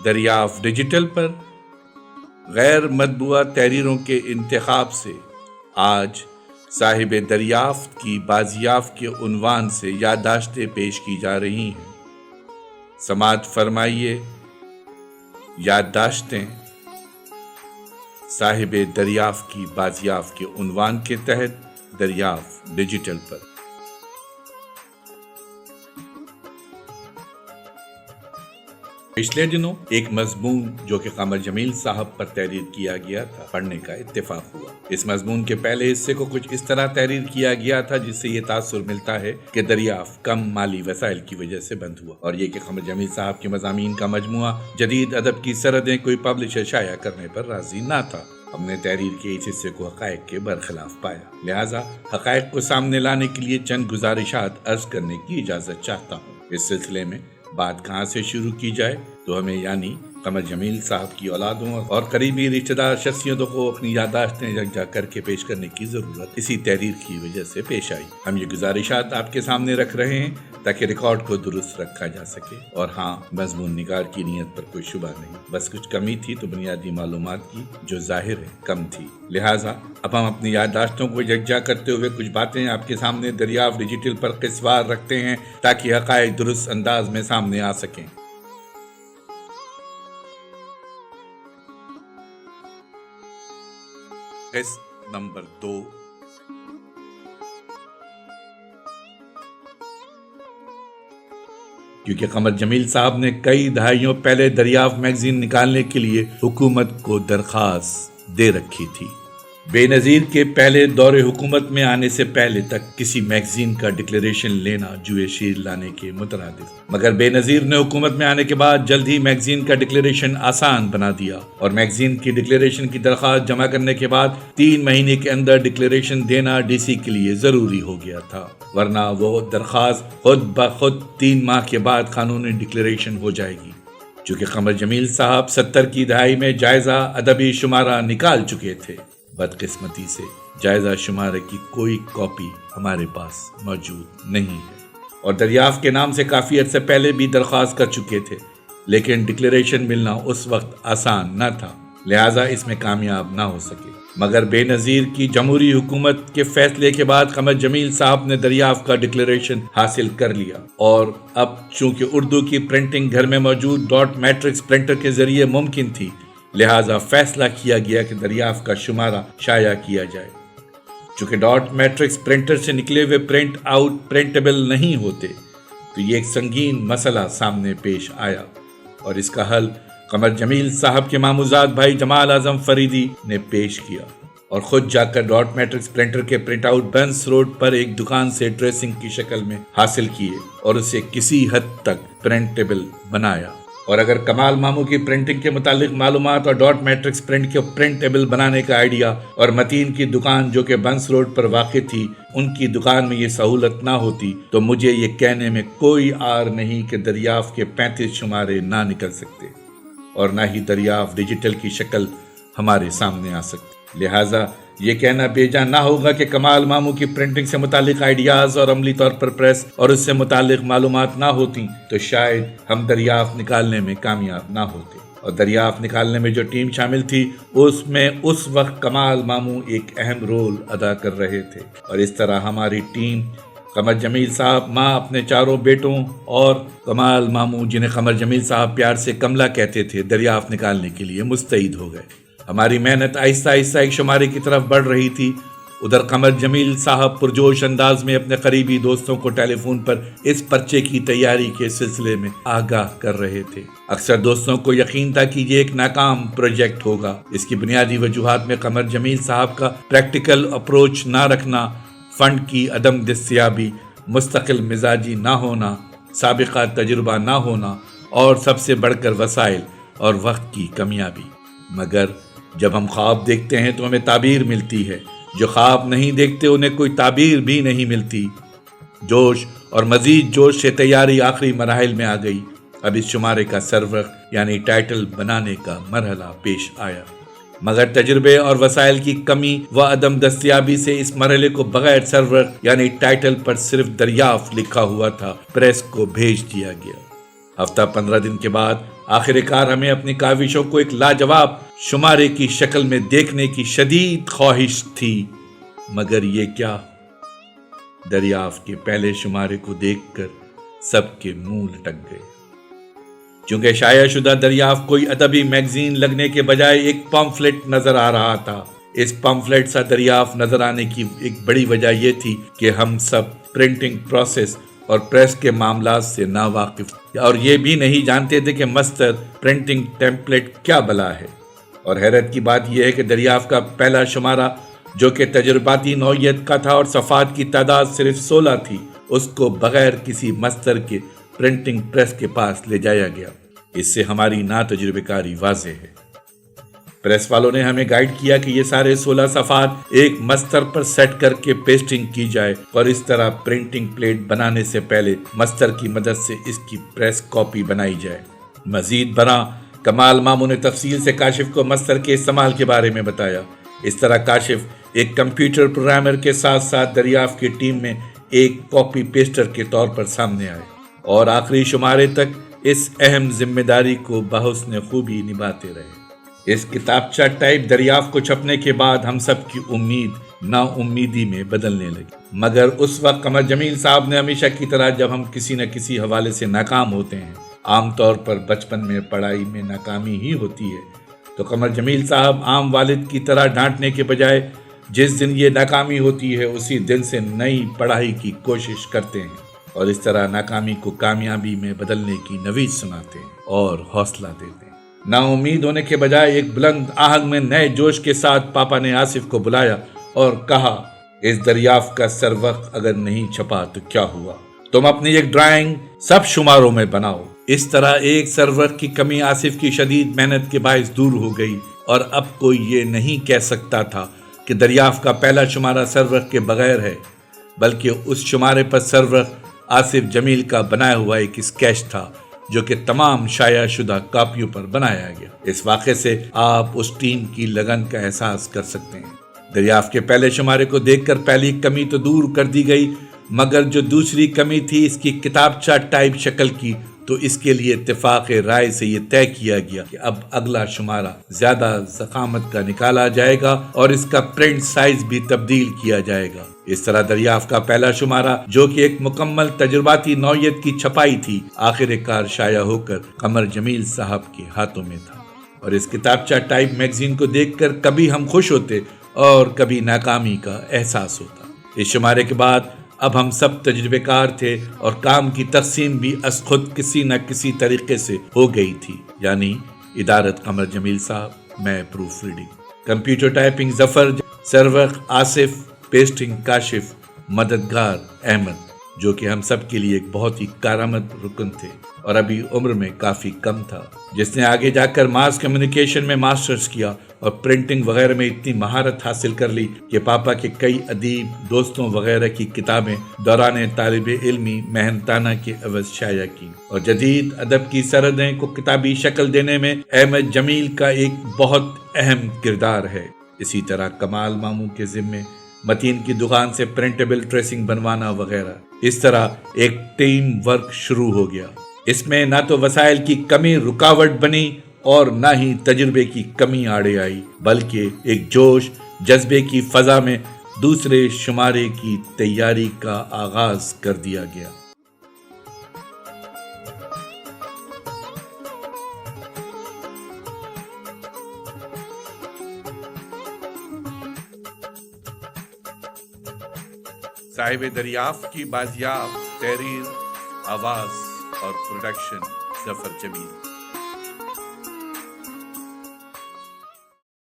دریافت ڈیجیٹل پر غیر مطبوعہ تحریروں کے انتخاب سے آج صاحب دریافت کی بازیافت کے عنوان سے یادداشتیں پیش کی جا رہی ہیں۔ سماعت فرمائیے یادداشتیں صاحب دریافت کی بازیافت کے عنوان کے تحت دریافت ڈیجیٹل پر۔ پچھلے دنوں ایک مضمون جو کہ قمر جمیل صاحب پر تحریر کیا گیا تھا پڑھنے کا اتفاق ہوا۔ اس مضمون کے پہلے حصے کو کچھ اس طرح تحریر کیا گیا تھا جس سے یہ تاثر ملتا ہے کہ دریافت کم مالی وسائل کی وجہ سے بند ہوا، اور یہ کہ قمر جمیل صاحب کے مضامین کا مجموعہ جدید ادب کی سرحدیں کوئی پبلشر شائع کرنے پر راضی نہ تھا۔ ہم نے تحریر کے اس حصے کو حقائق کے برخلاف پایا، لہٰذا حقائق کو سامنے لانے کے لیے چند گزارشات عرض کرنے کی اجازت چاہتا ہوں۔ اس سلسلے میں بات کہاں سے شروع کی جائے تو ہمیں یعنی قمر جمیل صاحب کی اولادوں اور قریبی رشتہ دار شخصیتوں کو اپنی یادداشتیں یکجا کر کے پیش کرنے کی ضرورت اسی تحریر کی وجہ سے پیش آئی۔ ہم یہ گزارشات آپ کے سامنے رکھ رہے ہیں تاکہ ریکارڈ کو درست رکھا جا سکے، اور ہاں، مضمون نگار کی نیت پر کوئی شبہ نہیں، بس کچھ کمی تھی تو بنیادی معلومات کی جو ظاہر ہے کم تھی۔ لہٰذا اب ہم اپنی یادداشتوں کو یکجا کرتے ہوئے کچھ باتیں آپ کے سامنے دریافت ڈیجیٹل پر قصوار رکھتے ہیں تاکہ حقائق درست انداز میں سامنے آ سکیں۔ قسط نمبر 2، کیونکہ قمر جمیل صاحب نے کئی دہائیوں پہلے دریافت میگزین نکالنے کے لیے حکومت کو درخواست دے رکھی تھی۔ بے نظیر کے پہلے دور حکومت میں آنے سے پہلے تک کسی میگزین کا ڈکلیریشن لینا جوئے شیر لانے کے مترادف، مگر بے نظیر نے حکومت میں آنے کے بعد جلد ہی میگزین کا ڈکلیریشن آسان بنا دیا، اور میگزین کی ڈکلیریشن کی درخواست جمع کرنے کے بعد 3 مہینے کے اندر ڈکلیریشن دینا ڈی سی کے لیے ضروری ہو گیا تھا، ورنہ وہ درخواست خود بخود 3 ماہ کے بعد قانونی ڈکلیریشن ہو جائے گی۔ چونکہ قمر جمیل صاحب 70 کی دہائی میں جائزہ ادبی شمارہ نکال چکے تھے، بدقسمتی سے جائزہ شمارے کی کوئی کاپی ہمارے پاس موجود نہیں ہے، اور دریافت کے نام سے کافی عرصے پہلے بھی درخواست کر چکے تھے، لیکن ڈکلیریشن ملنا اس وقت آسان نہ تھا، لہٰذا اس میں کامیاب نہ ہو سکے۔ مگر بے نظیر کی جمہوری حکومت کے فیصلے کے بعد قمر جمیل صاحب نے دریافت کا ڈکلیریشن حاصل کر لیا، اور اب چونکہ اردو کی پرنٹنگ گھر میں موجود ڈاٹ میٹرکس پرنٹر کے ذریعے ممکن تھی، لہٰذا فیصلہ کیا گیا کہ دریافت کا شمارہ شائع کیا جائے۔ چونکہ ڈاٹ میٹرکس پرنٹر سے نکلے ہوئے پرنٹ آؤٹ پرنٹیبل نہیں ہوتے، تو یہ ایک سنگین مسئلہ سامنے پیش آیا، اور اس کا حل قمر جمیل صاحب کے ماموزاد بھائی جمال اعظم فریدی نے پیش کیا، اور خود جا کر ڈاٹ میٹرکس پرنٹر کے پرنٹ آؤٹ بنس روڈ پر ایک دکان سے ڈریسنگ کی شکل میں حاصل کیے اور اسے کسی حد تک پرنٹیبل بنایا۔ اور اگر کمال ماموں کی پرنٹنگ کے متعلق معلومات اور ڈاٹ میٹرکس پرنٹ کے پرنٹیبل بنانے کا آئیڈیا اور متین کی دکان جو کہ بنس روڈ پر واقع تھی ان کی دکان میں یہ سہولت نہ ہوتی، تو مجھے یہ کہنے میں کوئی عار نہیں کہ دریافت کے 35 شمارے نہ نکل سکتے، اور نہ ہی دریافت ڈیجیٹل کی شکل ہمارے سامنے آ سکتی۔ لہٰذا یہ کہنا بیجا نہ ہوگا کہ کمال ماموں کی پرنٹنگ سے متعلق آئیڈیاز اور عملی طور پر پریس اور اس سے متعلق معلومات نہ ہوتی تو شاید ہم دریافت نکالنے میں کامیاب نہ ہوتے، اور دریافت نکالنے میں جو ٹیم شامل تھی اس میں اس وقت کمال ماموں ایک اہم رول ادا کر رہے تھے، اور اس طرح ہماری ٹیم قمر جمیل صاحب، ماں، اپنے 4 بیٹوں اور کمال ماموں جنہیں قمر جمیل صاحب پیار سے کملا کہتے تھے دریافت نکالنے کے لیے مستعد ہو گئے۔ ہماری محنت آہستہ آہستہ ایک شمارے کی طرف بڑھ رہی تھی۔ ادھر قمر جمیل صاحب پرجوش انداز میں اپنے قریبی دوستوں کو ٹیلی فون پر اس پرچے کی تیاری کے سلسلے میں آگاہ کر رہے تھے۔ اکثر دوستوں کو یقین تھا کہ یہ ایک ناکام پروجیکٹ ہوگا۔ اس کی بنیادی وجوہات میں قمر جمیل صاحب کا پریکٹیکل اپروچ نہ رکھنا، فنڈ کی عدم دستیابی، مستقل مزاجی نہ ہونا، سابقہ تجربہ نہ ہونا، اور سب سے بڑھ کر وسائل اور وقت کی کمیابی۔ مگر جب ہم خواب دیکھتے ہیں تو ہمیں تعبیر ملتی ہے، جو خواب نہیں دیکھتے انہیں کوئی تعبیر بھی نہیں ملتی۔ جوش اور مزید جوش سے تیاری آخری مراحل میں آ گئی۔ اب اس شمارے کا سرورق یعنی ٹائٹل بنانے کا مرحلہ پیش آیا، مگر تجربے اور وسائل کی کمی و عدم دستیابی سے اس مرحلے کو بغیر سرورق یعنی ٹائٹل پر صرف دریافت لکھا ہوا تھا پریس کو بھیج دیا گیا۔ ہفتہ 15 دن کے بعد آخر کار ہمیں اپنی کاوشوں کو ایک لاجواب شمارے کی شکل میں دیکھنے کی شدید خواہش تھی، مگر یہ کیا؟ دریافت کے پہلے شمارے کو دیکھ کر سب کے منہ لٹک گئے۔ چونکہ شائع شدہ دریافت کوئی ادبی میگزین لگنے کے بجائے ایک پمفلٹ نظر آ رہا تھا۔ اس پمفلٹ سا دریافت نظر آنے کی ایک بڑی وجہ یہ تھی کہ ہم سب پرنٹنگ پروسیس اور پریس کے معاملات سے ناواقف اور یہ بھی نہیں جانتے تھے کہ مستر پرنٹنگ ٹیمپلیٹ کیا بلا ہے۔ اور حیرت کی بات یہ ہے کہ دریافت کا پہلا شمارہ جو کہ تجرباتی نوعیت کا تھا اور صفحات کی تعداد صرف 16 تھی، اس کو بغیر کسی مستر کے پرنٹنگ پریس کے پاس لے جایا گیا۔ اس سے ہماری ناتجربہ کاری واضح ہے۔ پریس والوں نے ہمیں گائیڈ کیا کہ یہ سارے 16 صفحات ایک مستر پر سیٹ کر کے پیسٹنگ کی جائے اور اس طرح پرنٹنگ پلیٹ بنانے سے پہلے مستر کی مدد سے اس کی پریس کاپی بنائی جائے۔ مزید برآں کمال ماموں نے تفصیل سے کاشف کو مستر کے استعمال کے بارے میں بتایا۔ اس طرح کاشف ایک کمپیوٹر پروگرامر کے ساتھ ساتھ دریافت کی ٹیم میں ایک کاپی پیسٹر کے طور پر سامنے آئے اور آخری شمارے تک اس اہم ذمہ داری کو بحسن خوبی نبھاتے رہے۔ اس کتابچہ ٹائپ دریافت کو چھپنے کے بعد ہم سب کی امید نا امیدی میں بدلنے لگی، مگر اس وقت قمر جمیل صاحب نے ہمیشہ کی طرح جب ہم کسی نہ کسی حوالے سے ناکام ہوتے ہیں، عام طور پر بچپن میں پڑھائی میں ناکامی ہی ہوتی ہے، تو قمر جمیل صاحب عام والد کی طرح ڈانٹنے کے بجائے جس دن یہ ناکامی ہوتی ہے اسی دن سے نئی پڑھائی کی کوشش کرتے ہیں اور اس طرح ناکامی کو کامیابی میں بدلنے کی نوید سناتے ہیں اور حوصلہ دیتے ہیں۔ نا امید ہونے کے بجائے ایک بلند آہنگ میں نئے جوش کے ساتھ پاپا نے آصف کو بلایا اور کہا، اس دریافت کا سروقت اگر نہیں چھپا تو کیا ہوا؟ تم اپنی ایک ڈرائنگ سب شماروں میں بناؤ۔ اس طرح ایک سروقت کی کمی آصف کی شدید محنت کے باعث دور ہو گئی اور اب کوئی یہ نہیں کہہ سکتا تھا کہ دریافت کا پہلا شمارہ سروقت کے بغیر ہے، بلکہ اس شمارے پر سروقت آصف جمیل کا بنایا ہوا ایک اسکیچ تھا جو کہ تمام شائع شدہ کاپیوں پر بنایا گیا۔ اس واقعے سے آپ اس ٹیم کی لگن کا احساس کر سکتے ہیں۔ دریافت کے پہلے شمارے کو دیکھ کر پہلی کمی تو دور کر دی گئی، مگر جو دوسری کمی تھی اس کی کتابچہ ٹائپ شکل کی، تو اس کے لیے اتفاق رائے سے یہ طے کیا گیا کہ اب اگلا شمارہ زیادہ ضخامت کا نکالا جائے گا اور اس کا پرنٹ سائز بھی تبدیل کیا جائے گا۔ اس طرح دریافت کا پہلا شمارہ جو کہ ایک مکمل تجرباتی نوعیت کی چھپائی تھی، آخر کار شائع ہو کر قمر جمیل صاحب کے ہاتھوں میں تھا۔ اور اس کتابچہ ٹائپ میگزین کو دیکھ کر کبھی ہم خوش ہوتے اور کبھی ناکامی کا احساس ہوتا۔ اس شمارے کے بعد اب ہم سب تجربہ کار تھے اور کام کی تقسیم بھی از خود کسی نہ کسی طریقے سے ہو گئی تھی، یعنی ادارت قمر جمیل صاحب، میں پروف ریڈنگ، کمپیوٹر ٹائپنگ ظفر، سروقت آصف، پیسٹنگ کاشف، مددگار احمد، جو کہ ہم سب کے لیے ایک بہت ہی کارآمد رکن تھے اور ابھی عمر میں کافی کم تھا، جس نے آگے جا کر ماس کمیونیکیشن میں ماسٹرز کیا اور پرنٹنگ وغیرہ میں اتنی مہارت حاصل کر لی کہ پاپا کے کئی ادیب دوستوں وغیرہ کی کتابیں دوران طالب علمی محنتانہ کے عوض شائع کی، اور جدید ادب کی سرحدیں کو کتابی شکل دینے میں احمد جمیل کا ایک بہت اہم کردار ہے۔ اسی طرح کمال ماموں کے ذمے متین کی دکان سے پرنٹیبل ٹریسنگ بنوانا وغیرہ۔ اس طرح ایک ٹیم ورک شروع ہو گیا۔ اس میں نہ تو وسائل کی کمی رکاوٹ بنی اور نہ ہی تجربے کی کمی آڑے آئی، بلکہ ایک جوش جذبے کی فضا میں دوسرے شمارے کی تیاری کا آغاز کر دیا گیا۔ صاحب دریافت کی بازیاب تحریر، آواز اور پروڈکشن ظفر جمیل۔